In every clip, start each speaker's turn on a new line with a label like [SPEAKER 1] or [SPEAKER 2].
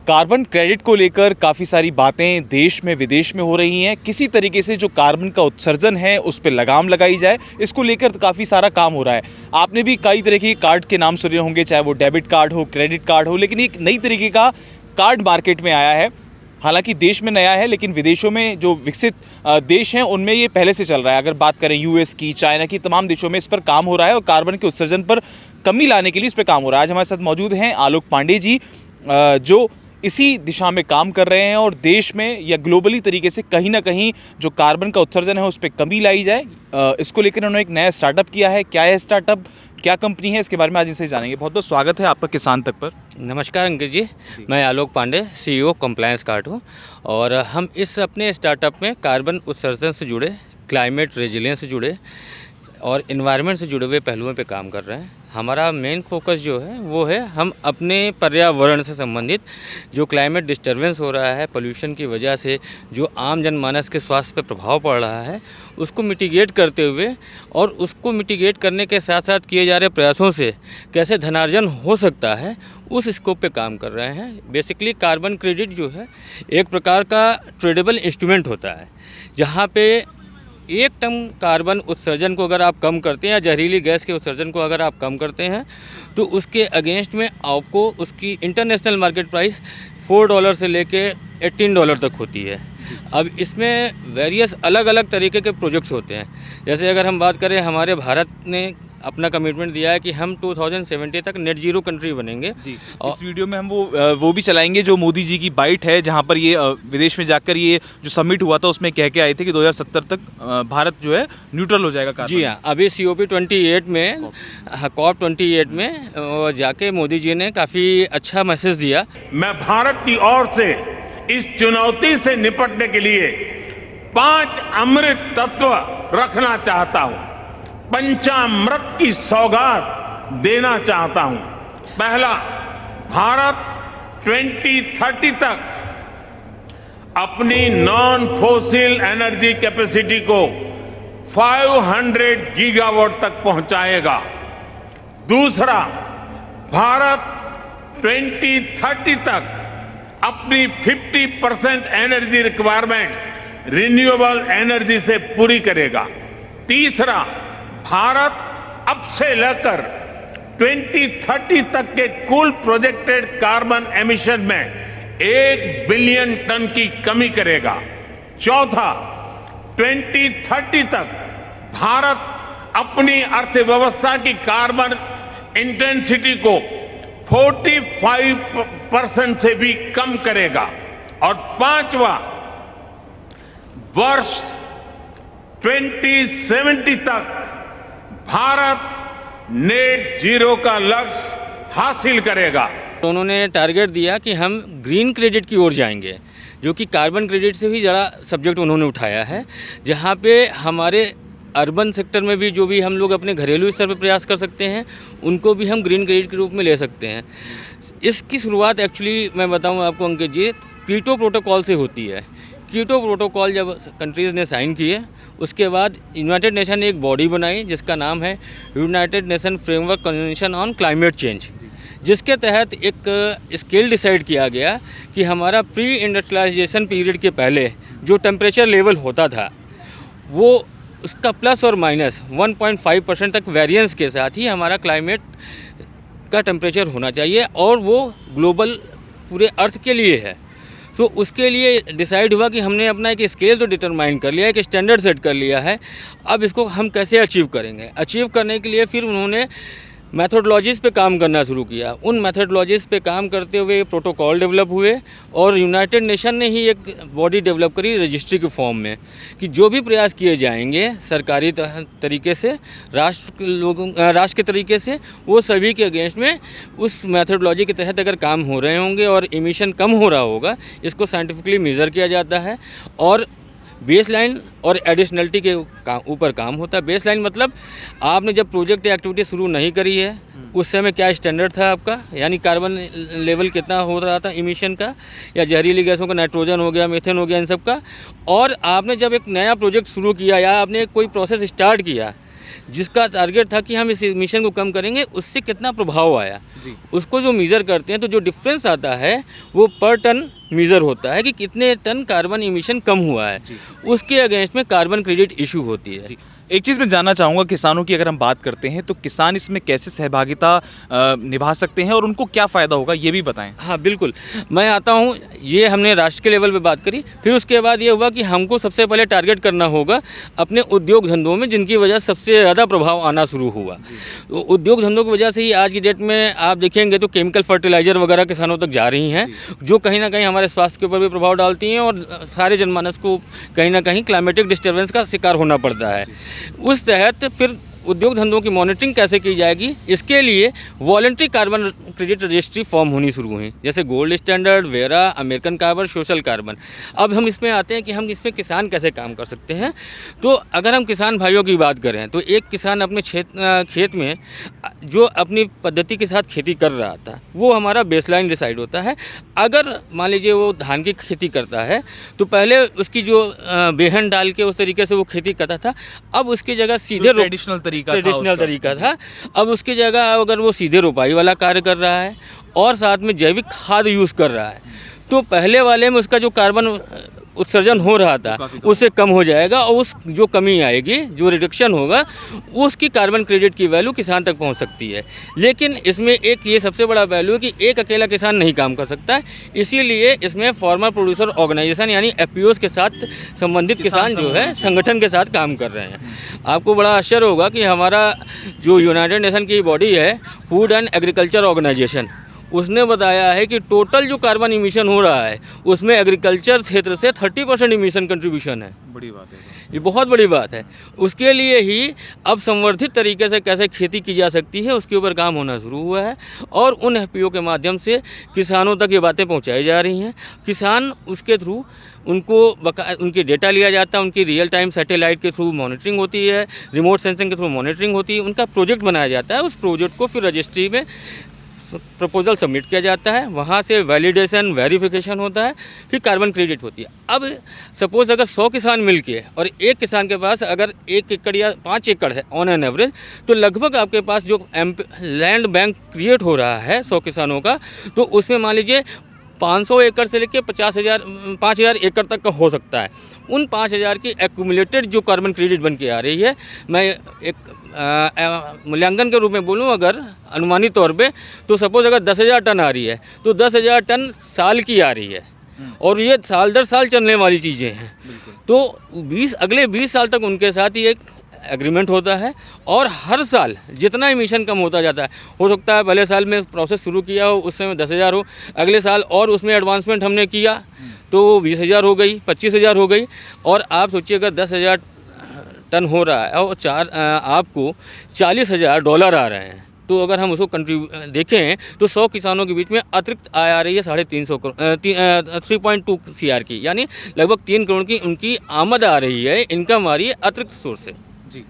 [SPEAKER 1] Carbon credit को लेकर काफ़ी सारी बातें देश में विदेश में हो रही हैं। किसी तरीके से जो कार्बन का उत्सर्जन है उस पर लगाम लगाई जाए, इसको लेकर काफ़ी सारा काम हो रहा है। आपने भी कई तरह के कार्ड के नाम सुने होंगे, चाहे वो डेबिट कार्ड हो, क्रेडिट कार्ड हो, लेकिन एक नई तरीके का कार्ड मार्केट में आया है। हालांकि देश में नया है, लेकिन विदेशों में जो विकसित देश हैं उनमें ये पहले से चल रहा है। अगर बात करें यूएस की, चाइना की, तमाम देशों में इस पर काम हो रहा है और कार्बन के उत्सर्जन पर कमी लाने के लिए इस पर काम हो रहा है। आज हमारे साथ मौजूद हैं आलोक पांडे जी, जो इसी दिशा में काम कर रहे हैं और देश में या ग्लोबली तरीके से कहीं ना कहीं जो कार्बन का उत्सर्जन है उस पर कमी लाई जाए, इसको लेकर उन्होंने एक नया स्टार्टअप किया है। क्या है स्टार्टअप, क्या कंपनी है, इसके बारे में आज इनसे जानेंगे। बहुत बहुत स्वागत है आपका किसान तक पर।
[SPEAKER 2] नमस्कार अंकित जी, मैं आलोक पांडे, सीईओ कंप्लायंस कार्ड हूँ और हम इस अपने स्टार्टअप में कार्बन उत्सर्जन से जुड़े, क्लाइमेट रेजिलियंस से जुड़े और इन्वायरमेंट से जुड़े हुए पहलुओं पे काम कर रहे हैं। हमारा मेन फोकस जो है वो है हम अपने पर्यावरण से संबंधित जो क्लाइमेट डिस्टर्बेंस हो रहा है, पोल्यूशन की वजह से जो आम जनमानस के स्वास्थ्य पे प्रभाव पड़ रहा है, उसको मिटिगेट करते हुए और उसको मिटिगेट करने के साथ साथ किए जा रहे प्रयासों से कैसे धनार्जन हो सकता है, उस स्कोप पे काम कर रहे हैं। बेसिकली कार्बन क्रेडिट जो है एक प्रकार का ट्रेडेबल इंस्ट्रूमेंट होता है, जहाँ पे 1 टन कार्बन उत्सर्जन को अगर आप कम करते हैं या जहरीली गैस के उत्सर्जन को अगर आप कम करते हैं तो उसके अगेंस्ट में आपको उसकी इंटरनेशनल मार्केट प्राइस $4 से लेके $18 तक होती है। अब इसमें वेरियस अलग अलग तरीके के प्रोजेक्ट्स होते हैं। जैसे अगर हम बात करें, हमारे भारत ने अपना कमिटमेंट दिया है कि हम 2070 तक नेट जीरो कंट्री बनेंगे।
[SPEAKER 1] इस वीडियो में हम वो भी चलाएंगे जो मोदी जी की बाइट है, जहां पर ये विदेश में जाकर ये जो समिट हुआ था उसमें कह के आए थे कि 2070 तक भारत जो है न्यूट्रल हो जाएगा कार्बन।
[SPEAKER 2] जी हाँ, अभी COP28 में, COP28 में जाके मोदी जी ने काफ़ी अच्छा मैसेज दिया।
[SPEAKER 3] मैं भारत की ओर से इस चुनौती से निपटने के लिए 5 अमृत तत्व रखना चाहता हूं, पंचामृत की सौगात देना चाहता हूं। पहला, भारत 2030 तक अपनी नॉन फोसिल एनर्जी कैपेसिटी को 500 गीगावाट तक पहुंचाएगा। दूसरा, भारत 2030 तक अपनी 50% एनर्जी रिक्वायरमेंट्स रिन्यूएबल एनर्जी से पूरी करेगा। तीसरा, भारत अब से लेकर 2030 तक के कुल प्रोजेक्टेड कार्बन एमिशन में 1 बिलियन टन की कमी करेगा। चौथा, 2030 तक भारत अपनी अर्थव्यवस्था की कार्बन इंटेंसिटी को 45% से भी कम करेगा। और पांचवा, वर्ष 2070 तक भारत नेट जीरो का लक्ष्य हासिल करेगा।
[SPEAKER 2] उन्होंने टारगेट दिया कि हम ग्रीन क्रेडिट की ओर जाएंगे, जो कि कार्बन क्रेडिट से भी ज़्यादा सब्जेक्ट उन्होंने उठाया है, जहाँ पे हमारे अर्बन सेक्टर में भी जो भी हम लोग अपने घरेलू स्तर पर प्रयास कर सकते हैं, उनको भी हम ग्रीन क्रेडिट के रूप में ले सकते हैं। इसकी शुरुआत एक्चुअली मैं बताऊं आपको अंकित जी, कीटो प्रोटोकॉल से होती है। कीटो प्रोटोकॉल जब कंट्रीज़ ने साइन किए, उसके बाद यूनाइटेड नेशन ने एक बॉडी बनाई जिसका नाम है United nation framework convention on climate change, जिसके तहत एक स्केल डिसाइड किया गया कि हमारा प्री इंडस्ट्रियलाइजेशन पीरियड के पहले जो टेम्परेचर लेवल होता था वो उसका प्लस और माइनस 1.5% तक वेरिएंस के साथ ही हमारा क्लाइमेट का टेम्परेचर होना चाहिए, और वो ग्लोबल पूरे अर्थ के लिए है। तो उसके लिए डिसाइड हुआ कि हमने अपना एक स्केल तो डिटरमाइन कर लिया है, एक स्टैंडर्ड सेट कर लिया है। अब इसको हम कैसे अचीव करेंगे? अचीव करने के लिए फिर उन्होंने मैथोडोलॉजीज़ पे काम करना शुरू किया। उन मैथोडोलॉजीज़ पे काम करते हुए प्रोटोकॉल डेवलप हुए और यूनाइटेड नेशन ने ही एक बॉडी डेवलप करी रजिस्ट्री के फॉर्म में, कि जो भी प्रयास किए जाएंगे सरकारी तरीके से, राष्ट्र के तरीके से, वो सभी के अगेंस्ट में उस मैथोडोलॉजी के तहत अगर काम हो रहे होंगे और इमिशन कम हो रहा होगा, इसको साइंटिफिकली मेज़र किया जाता है और बेसलाइन और एडिशनलिटी के ऊपर काम होता है। बेसलाइन मतलब आपने जब प्रोजेक्ट या एक्टिविटी शुरू नहीं करी है उस समय क्या स्टैंडर्ड था आपका, यानी कार्बन लेवल कितना हो रहा था इमिशन का, या जहरीली गैसों का, नाइट्रोजन हो गया, मीथेन हो गया, इन सब का। और आपने जब एक नया प्रोजेक्ट शुरू किया या आपने कोई प्रोसेस स्टार्ट किया, जिसका टारगेट था कि हम इस इमिशन को कम करेंगे, उससे कितना प्रभाव आया, उसको जो मीज़र करते हैं तो जो डिफरेंस आता है वो पर टन मीज़र होता है कि कितने टन कार्बन इमिशन कम हुआ है, उसके अगेंस्ट में कार्बन क्रेडिट इशू होती है।
[SPEAKER 1] एक चीज़ मैं जानना चाहूँगा, किसानों की अगर हम बात करते हैं तो किसान इसमें कैसे सहभागिता निभा सकते हैं और उनको क्या फ़ायदा होगा, ये भी बताएं।
[SPEAKER 2] हाँ बिल्कुल, मैं आता हूँ, ये हमने राष्ट्र के लेवल पे बात करी, फिर उसके बाद ये हुआ कि हमको सबसे पहले टारगेट करना होगा अपने उद्योग धंधों में, जिनकी वजह सबसे ज़्यादा प्रभाव आना शुरू हुआ। तो उद्योग धंधों की वजह से ही आज की डेट में आप देखेंगे तो केमिकल फर्टिलाइज़र वगैरह किसानों तक जा रही हैं, जो कहीं ना कहीं हमारे स्वास्थ्य के ऊपर भी प्रभाव डालती हैं और सारे जनमानस को कहीं ना कहीं क्लाइमेटिक डिस्टर्बेंस का शिकार होना पड़ता है। उस तहत फिर उद्योग धंधों की मॉनिटरिंग कैसे की जाएगी, इसके लिए voluntary carbon credit registry form होनी शुरू हुई, जैसे gold standard, vera, American carbon, social carbon. अब हम इसमें आते हैं कि हम इसमें किसान कैसे काम कर सकते हैं। तो अगर हम किसान भाइयों की बात करें तो एक किसान अपने खेत में जो अपनी पद्धति के साथ खेती कर रहा था वो हमारा बेसलाइन डिसाइड होता है। अगर मान लीजिए वो धान की खेती करता है तो पहले उसकी जो बेहन डाल के उस तरीके से वो खेती करता था, अब उसकी जगह सीधे
[SPEAKER 1] ट्रेडिशनल
[SPEAKER 2] तरीका था, अब उसकी जगह अगर वो सीधे रोपाई वाला कार्य कर रहा है और साथ में जैविक खाद यूज़ कर रहा है, तो पहले वाले में उसका जो कार्बन उत्सर्जन हो रहा था उससे कम हो जाएगा और उस जो कमी आएगी, जो रिडक्शन होगा, उसकी कार्बन क्रेडिट की वैल्यू किसान तक पहुंच सकती है। लेकिन इसमें एक ये सबसे बड़ा वैल्यू है कि एक अकेला किसान नहीं काम कर सकता है, इसीलिए इसमें फार्मर प्रोड्यूसर ऑर्गेनाइजेशन यानी एफपीओज़ के साथ संबंधित किसान जो है संगठन के साथ काम कर रहे हैं। आपको बड़ा आश्चर्य होगा कि हमारा जो यूनाइटेड नेशन की बॉडी है, फूड एंड एग्रीकल्चर ऑर्गेनाइजेशन, उसने बताया है कि टोटल जो कार्बन इमिशन हो रहा है उसमें एग्रीकल्चर क्षेत्र से 30% इमिशन कंट्रीब्यूशन है।
[SPEAKER 1] बड़ी बात है,
[SPEAKER 2] ये बहुत बड़ी बात है। उसके लिए ही अब संवर्धित तरीके से कैसे खेती की जा सकती है उसके ऊपर काम होना शुरू हुआ है और उन एफपीओ के माध्यम से किसानों तक ये बातें पहुंचाई जा रही हैं। किसान उसके थ्रू उनकी डेटा लिया जाता है, उनकी रियल टाइम सैटेलाइट के थ्रू मॉनिटरिंग होती है, रिमोट सेंसिंग के थ्रू मॉनिटरिंग होती है, उनका प्रोजेक्ट बनाया जाता है। उस प्रोजेक्ट को फिर रजिस्ट्री में प्रपोजल सबमिट किया जाता है, वहाँ से वैलिडेशन वेरिफिकेशन होता है, फिर कार्बन क्रेडिट होती है। अब सपोज़ अगर 100 किसान मिलके और एक किसान के पास अगर 1 एकड़ या 5 एकड़ है ऑन एन एवरेज, तो लगभग आपके पास जो लैंड बैंक क्रिएट हो रहा है 100 किसानों का, तो उसमें मान लीजिए 500 एकड़ से लेकर 5,000 एकड़ तक का हो सकता है। उन 5,000 की एक्यूमुलेटेड जो कार्बन क्रेडिट बन के आ रही है, मैं एक मूल्यांकन के रूप में बोलूँ अगर अनुमानित तौर पे, तो सपोज़ अगर 10,000 टन आ रही है तो 10,000 टन साल की आ रही है और ये साल दर साल चलने वाली चीज़ें हैं। तो अगले 20 साल तक उनके साथ ही एक एग्रीमेंट होता है और हर साल जितना इमिशन कम होता जाता है, हो सकता है पहले साल में प्रोसेस शुरू किया हो उस समय 10,000 हो, अगले साल और उसमें एडवांसमेंट हमने किया तो 20,000 हो गई, 25,000 हो गई, और आप सोचिए अगर 10,000 टन हो रहा है और आपको $40,000 आ रहे हैं, तो अगर हम उसको देखें तो 100 किसानों के बीच में अतिरिक्त आय आ रही है 3.2 CR की, यानी लगभग 3 करोड़ की उनकी आमद आ रही है, इनकम आ रही है अतिरिक्त सोर्स से।
[SPEAKER 1] जी,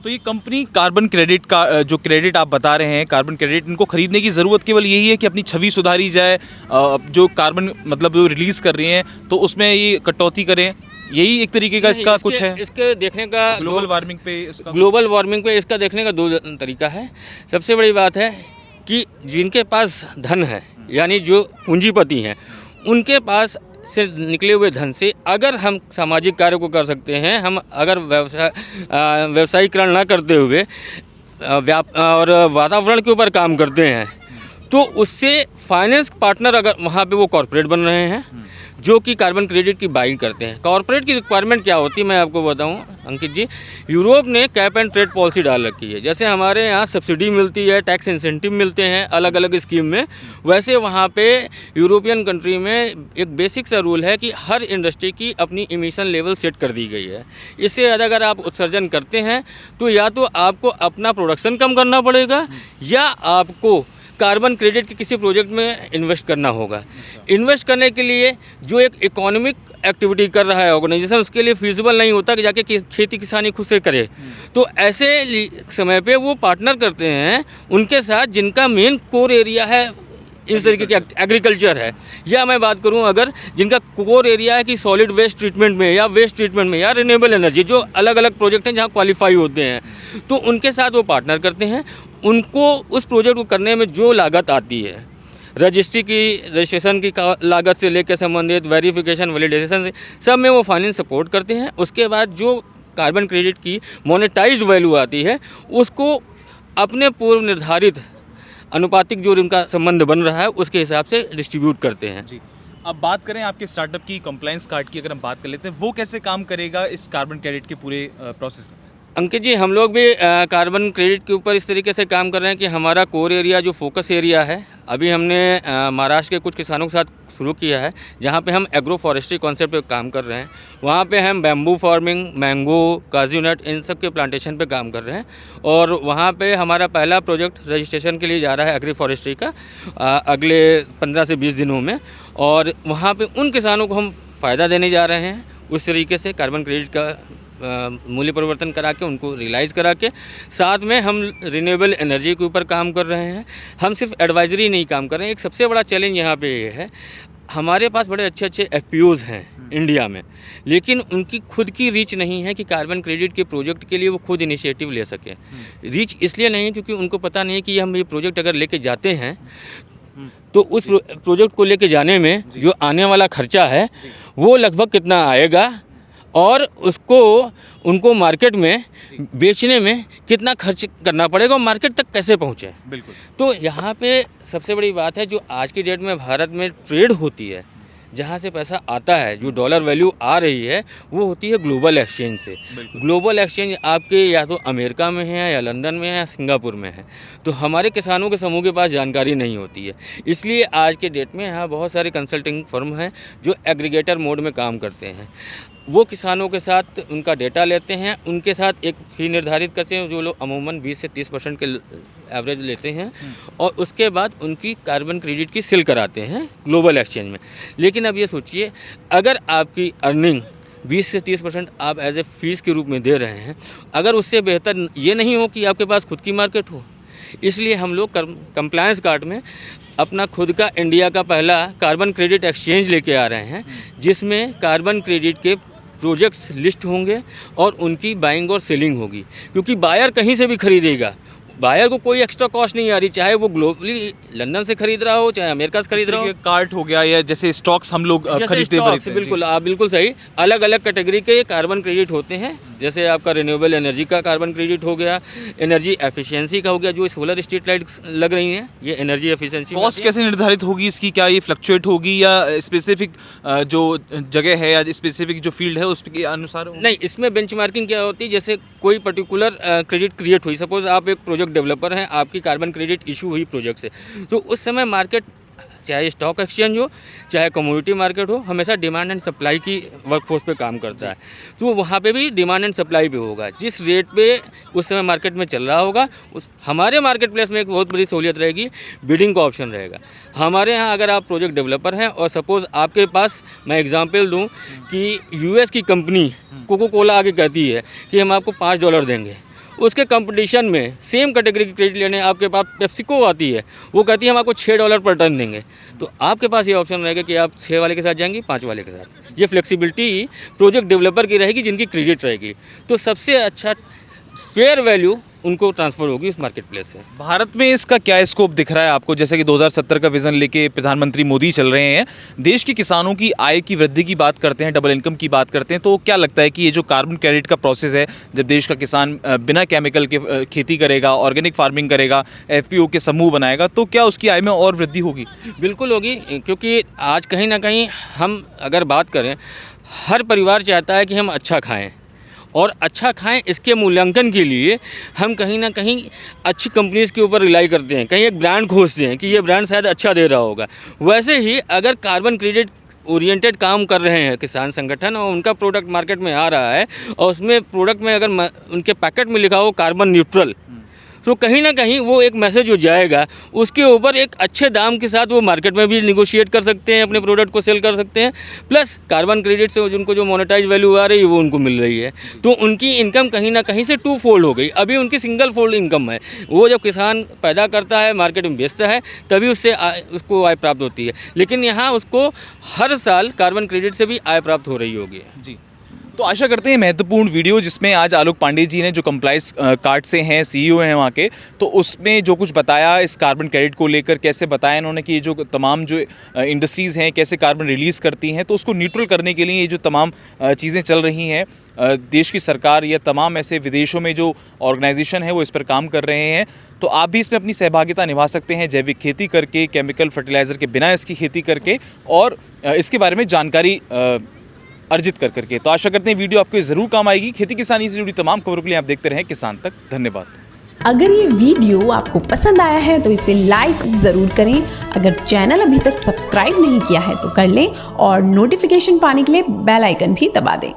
[SPEAKER 1] तो ये कंपनी कार्बन क्रेडिट का जो क्रेडिट आप बता रहे हैं, कार्बन क्रेडिट, इनको खरीदने की ज़रूरत केवल यही है कि अपनी छवि सुधारी जाए, जो कार्बन मतलब जो रिलीज़ कर रही हैं तो उसमें ये कटौती करें, यही एक तरीके का इसका कुछ है?
[SPEAKER 2] इसके देखने का
[SPEAKER 1] ग्लोबल वार्मिंग पे
[SPEAKER 2] इसका देखने का 2 तरीका है। सबसे बड़ी बात है कि जिनके पास धन है, यानी जो पूंजीपति हैं, उनके पास से निकले हुए धन से अगर हम सामाजिक कार्य को कर सकते हैं, हम अगर व्यवसायीकरण ना करते हुए और वातावरण के ऊपर काम करते हैं, तो उससे फाइनेंस पार्टनर अगर वहाँ पे वो कॉरपोरेट बन रहे हैं जो कि कार्बन क्रेडिट की बाइंग करते हैं। कॉरपोरेट की रिक्वायरमेंट क्या होती है मैं आपको बताऊं अंकित जी, यूरोप ने कैप एंड ट्रेड पॉलिसी डाल रखी है। जैसे हमारे यहाँ सब्सिडी मिलती है, टैक्स इंसेंटिव मिलते हैं अलग अलग स्कीम में, वैसे वहाँ पे यूरोपियन कंट्री में एक बेसिक सा रूल है कि हर इंडस्ट्री की अपनी इमिशन लेवल सेट कर दी गई है। इससे ज़्यादा अगर आप उत्सर्जन करते हैं तो या तो आपको अपना प्रोडक्शन कम करना पड़ेगा या आपको कार्बन क्रेडिट के किसी प्रोजेक्ट में इन्वेस्ट करना होगा। इन्वेस्ट करने के लिए जो एक इकोनॉमिक एक्टिविटी कर रहा है ऑर्गेनाइजेशन, उसके लिए फिजिबल नहीं होता कि जाके खेती किसानी खुद से करे। तो ऐसे समय पे वो पार्टनर करते हैं उनके साथ जिनका मेन कोर एरिया है इस तरीके की एग्रीकल्चर है। या मैं बात करूं अगर जिनका कोर एरिया है कि सॉलिड वेस्ट ट्रीटमेंट में या वेस्ट ट्रीटमेंट में या रिन्यूएबल एनर्जी, जो अलग अलग प्रोजेक्ट हैं जहां क्वालिफाई होते हैं, तो उनके साथ वो पार्टनर करते हैं। उनको उस प्रोजेक्ट को करने में जो लागत आती है, रजिस्ट्रेशन की लागत से लेकर संबंधित वेरिफिकेशन, वैलिडेशन से सब में वो फाइनेंस सपोर्ट करते हैं। उसके बाद जो कार्बन क्रेडिट की मोनेटाइज्ड वैल्यू आती है उसको अपने पूर्व निर्धारित अनुपातिक जो इनका संबंध बन रहा है उसके हिसाब से डिस्ट्रीब्यूट करते हैं।
[SPEAKER 1] जी, अब बात करें आपके स्टार्टअप की कंप्लायंस कार्ड की, अगर हम बात कर लेते हैं, वो कैसे काम करेगा इस कार्बन क्रेडिट के पूरे प्रोसेस में?
[SPEAKER 2] अंकित जी, हम लोग भी कार्बन क्रेडिट के ऊपर इस तरीके से काम कर रहे हैं कि हमारा कोर एरिया जो फोकस एरिया है, अभी हमने महाराष्ट्र के कुछ किसानों के साथ शुरू किया है जहाँ पे हम एग्रो फॉरेस्ट्री कॉन्सेप्ट पे काम कर रहे हैं। वहाँ पे हम बैम्बू फार्मिंग, मैंगो, काजू नट, इन सब के प्लांटेशन पे काम कर रहे हैं। और वहाँ पे हमारा पहला प्रोजेक्ट रजिस्ट्रेशन के लिए जा रहा है एग्री फॉरेस्ट्री का अगले 15 से 20 दिनों में। और वहाँ पे उन किसानों को हम फ़ायदा देने जा रहे हैं उस तरीके से कार्बन क्रेडिट का मूल्य परिवर्तन करा के उनको रियलाइज़ करा के। साथ में हम रिन्यूएबल एनर्जी के ऊपर काम कर रहे हैं। हम सिर्फ एडवाइजरी नहीं काम कर रहे हैं। एक सबसे बड़ा चैलेंज यहाँ पे ये है, हमारे पास बड़े अच्छे अच्छे एफपीओज़ हैं इंडिया में, लेकिन उनकी खुद की रीच नहीं है कि कार्बन क्रेडिट के प्रोजेक्ट के लिए वो खुद इनिशिएटिव ले सकें। रीच इसलिए नहीं है क्योंकि उनको पता नहीं है कि हम ये प्रोजेक्ट अगर लेके जाते हैं तो उस प्रोजेक्ट को लेके जाने में जो आने वाला खर्चा है वो लगभग कितना आएगा और उसको उनको मार्केट में बेचने में कितना खर्च करना पड़ेगा और मार्केट तक कैसे पहुँचे।
[SPEAKER 1] बिल्कुल।
[SPEAKER 2] तो यहाँ पे सबसे बड़ी बात है, जो आज की डेट में भारत में ट्रेड होती है, जहाँ से पैसा आता है, जो डॉलर वैल्यू आ रही है, वो होती है ग्लोबल एक्सचेंज से। ग्लोबल एक्सचेंज आपके या तो अमेरिका में है या लंदन में है या सिंगापुर में है। तो हमारे किसानों के समूह के पास जानकारी नहीं होती है। इसलिए आज के डेट में यहाँ बहुत सारे कंसल्टिंग फर्म हैं जो एग्रीगेटर मोड में काम करते हैं। वो किसानों के साथ उनका डेटा लेते हैं, उनके साथ एक फ़ी निर्धारित करते हैं जो लोग अमूमन 20 से 30% के एवरेज लेते हैं, और उसके बाद उनकी कार्बन क्रेडिट की सेल कराते हैं ग्लोबल एक्सचेंज में। लेकिन अब ये सोचिए, अगर आपकी अर्निंग 20 से 30% आप एज ए फीस के रूप में दे रहे हैं, अगर उससे बेहतर ये नहीं हो कि आपके पास खुद की मार्केट हो। इसलिए हम लोग कंप्लायंस कार्ड में अपना खुद का इंडिया का पहला कार्बन क्रेडिट एक्सचेंज लेके आ रहे हैं, जिसमें कार्बन क्रेडिट के प्रोजेक्ट्स लिस्ट होंगे और उनकी बाइंग और सेलिंग होगी। क्योंकि बायर कहीं से भी खरीदेगा, बायर को कोई एक्स्ट्रा कॉस्ट नहीं आ रही, चाहे वो ग्लोबली लंदन से खरीद रहा हो, चाहे अमेरिका से खरीद रहा हो।
[SPEAKER 1] कार्ट हो गया या जैसे स्टॉक्स हम लोग खरीदते हैं।
[SPEAKER 2] बिल्कुल, आप बिल्कुल सही। अलग अलग कैटेगरी के कार्बन क्रेडिट होते हैं, जैसे आपका रिन्यूएबल एनर्जी का कार्बन क्रेडिट हो गया, एनर्जी एफिशिएंसी का हो गया, जो सोलर स्ट्रीट लाइट लग रही हैं, ये एनर्जी एफिशिएंसी।
[SPEAKER 1] कॉस्ट कैसे निर्धारित होगी इसकी? क्या ये फ्लक्चुएट होगी या स्पेसिफिक जो जगह है या स्पेसिफिक जो फील्ड है उसके अनुसार? नहीं,
[SPEAKER 2] इसमें बेंचमार्किंग क्या होती है, जैसे कोई पर्टिकुलर क्रेडिट क्रिएट हुई, सपोज आप एक प्रोजेक्ट डेवलपर हैं, आपकी कार्बन क्रेडिट इशू हुई प्रोजेक्ट से, तो उस समय मार्केट, चाहे स्टॉक एक्सचेंज हो चाहे कमोडिटी मार्केट हो, हमेशा डिमांड एंड सप्लाई की वर्कफोर्स पे काम करता है। तो वहाँ पे भी डिमांड एंड सप्लाई पे होगा, जिस रेट पे उस समय मार्केट में चल रहा होगा। हमारे मार्केट प्लेस में एक बहुत बड़ी सहूलियत रहेगी, बिडिंग का ऑप्शन रहेगा। हमारे यहाँ अगर आप प्रोजेक्ट डेवलपर हैं और सपोज़ आपके पास, मैं एग्जांपल दूं कि यूएस की कंपनी कोको कोला आगे कहती है कि हम आपको $5 देंगे, उसके कंपटीशन में सेम कैटेगरी की क्रेडिट लेने आपके पास पेप्सिको आती है, वो कहती है हम आपको $6 पर टन देंगे। तो आपके पास ये ऑप्शन रहेगा कि आप 6 वाले के साथ जाएंगे, 5 वाले के साथ। ये फ्लेक्सिबिलिटी प्रोजेक्ट डेवलपर की रहेगी, जिनकी क्रेडिट रहेगी। तो सबसे अच्छा फेयर वैल्यू उनको ट्रांसफ़र होगी उस मार्केट प्लेस से।
[SPEAKER 1] भारत में इसका क्या स्कोप दिख रहा है आपको? जैसे कि 2070 का विज़न लेके प्रधानमंत्री मोदी चल रहे हैं, देश के किसानों की आय की वृद्धि की बात करते हैं, डबल इनकम की बात करते हैं, तो क्या लगता है कि ये जो कार्बन क्रेडिट का प्रोसेस है, जब देश का किसान बिना केमिकल के खेती करेगा, ऑर्गेनिक फार्मिंग करेगा, एफपीओ के समूह बनाएगा, तो क्या उसकी आय में और वृद्धि होगी?
[SPEAKER 2] बिल्कुल होगी, क्योंकि आज कहीं ना कहीं हम अगर बात करें, हर परिवार चाहता है कि हम अच्छा खाएँ, और अच्छा खाएं, इसके मूल्यांकन के लिए हम कहीं ना कहीं अच्छी कंपनीज़ के ऊपर रिलाई करते हैं, कहीं एक ब्रांड खोजते हैं कि ये ब्रांड शायद अच्छा दे रहा होगा। वैसे ही अगर कार्बन क्रेडिट ओरिएंटेड काम कर रहे हैं किसान संगठन और उनका प्रोडक्ट मार्केट में आ रहा है और उसमें प्रोडक्ट में अगर उनके पैकेट में लिखा हो कार्बन न्यूट्रल, तो कहीं ना कहीं वो एक मैसेज जो जाएगा उसके ऊपर एक अच्छे दाम के साथ वो मार्केट में भी निगोशिएट कर सकते हैं, अपने प्रोडक्ट को सेल कर सकते हैं, प्लस कार्बन क्रेडिट से उनको जो मोनेटाइज वैल्यू आ रही है वो उनको मिल रही है। तो उनकी इनकम कहीं ना कहीं से 2 फोल्ड हो गई। अभी उनकी सिंगल फोल्ड इनकम है। वो जब किसान पैदा करता है, मार्केट में बेचता है, तभी उससे उसको आय प्राप्त होती है। लेकिन यहाँ उसको हर साल कार्बन क्रेडिट से भी आय प्राप्त हो रही होगी।
[SPEAKER 1] जी, तो आशा करते हैं महत्वपूर्ण वीडियो जिसमें आज आलोक पांडे जी ने, जो कंप्लाइंस कार्ड से हैं, सीईओ हैं वहाँ के, तो उसमें जो कुछ बताया इस कार्बन क्रेडिट को लेकर, कैसे बताया इन्होंने कि ये जो तमाम जो इंडस्ट्रीज़ हैं कैसे कार्बन रिलीज़ करती हैं, तो उसको न्यूट्रल करने के लिए ये जो तमाम चीज़ें चल रही हैं, देश की सरकार या तमाम ऐसे विदेशों में जो ऑर्गेनाइजेशन है वो इस पर काम कर रहे हैं। तो आप भी इसमें अपनी सहभागिता निभा सकते हैं, जैविक खेती करके, केमिकल फर्टिलाइज़र के बिना इसकी खेती करके, और इसके बारे में जानकारी अर्जित करके। तो आशा करते हैं वीडियो आपको ज़रूर काम आएगी। खेती किसानी से जुड़ी तमाम खबरों के लिए आप देखते रहें किसान तक। धन्यवाद।
[SPEAKER 4] अगर ये वीडियो आपको पसंद आया है तो इसे लाइक ज़रूर करें। अगर चैनल अभी तक सब्सक्राइब नहीं किया है तो कर लें और नोटिफिकेशन पाने के लिए बेल आइकन भी दबा दें।